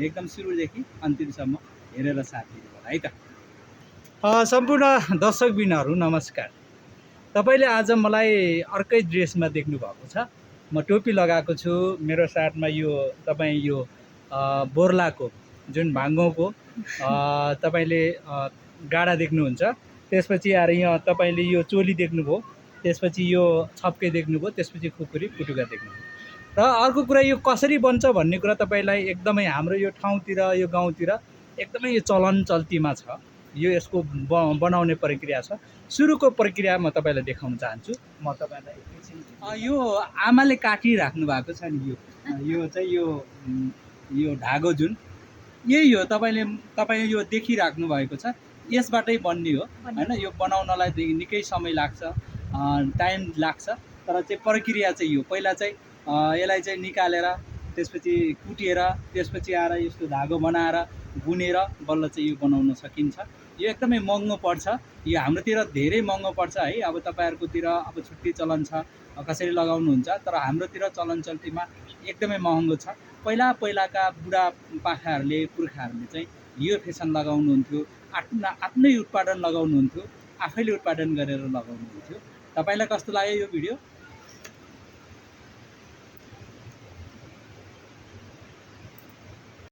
एकदम सुरुदेखि अन्तिमसम्म हेरेर साथ दिनु होला है त। सम्पूर्ण दर्शकबिनहरू नमस्कार। तपाईँले आज मलाई अर्कै ड्रेसमा देख्नु भएको छ। म टोपी लगाएको छु। मेरो साथमा यो तपाईँ यो बोर्लाको जुन भाङ्गोको तपाईँले गाडा देख्नुहुन्छ। त्यसपछि आएर यहाँ तपाईँले यो चोली देख्नुभयो, त्यसपछि यो छप्के देख्नुभयो, त्यसपछि खुकुरी पुटुका देख्नुभयो। र अर्को कुरा यो कसरी बन्छ भन्ने कुरा तपाईँलाई एकदमै हाम्रो यो ठाउँतिर यो गाउँतिर एकदमै यो चलन चल्तीमा छ। यो यसको बनाउने प्रक्रिया छ। सुरुको प्रक्रिया म तपाईँलाई देखाउन चाहन्छु। म तपाईँलाई एकैछिन यो आमाले काटिराख्नु भएको छ नि, यो चाहिँ यो धागो जुन यही हो, तपाईँ यो देखिराख्नु भएको छ, यसबाटै बन्ने हो होइन। यो बनाउनलाई निकै समय लाग्छ, टाइम लाग्छ, तर चाहिँ प्रक्रिया चाहिँ यो पहिला चाहिँ यसलाई चाहिँ निकालेर त्यसपछि कुटेर त्यसपछि आएर यस्तो धागो बनाएर बुनेर बल्ल चाहिँ यो बनाउन सकिन्छ। यो एकदमै महँगो पर्छ। यो हाम्रोतिर धेरै महँगो पर्छ है। अब तपाईँहरूकोतिर अब छुट्टी चलन छ, कसरी लगाउनुहुन्छ, तर हाम्रोतिर चलन चल्तीमा एकदमै महँगो छ। पहिलाका बुढापाकाहरूले पुर्खाहरूले चाहिँ यो फेसन लगाउनुहुन्थ्यो, आफ्नै उत्पादन लगाउनुहुन्थ्यो, आफैले उत्पादन गरेर लगाउनुहुन्थ्यो। तपाईँलाई कस्तो लाग्यो यो भिडियो?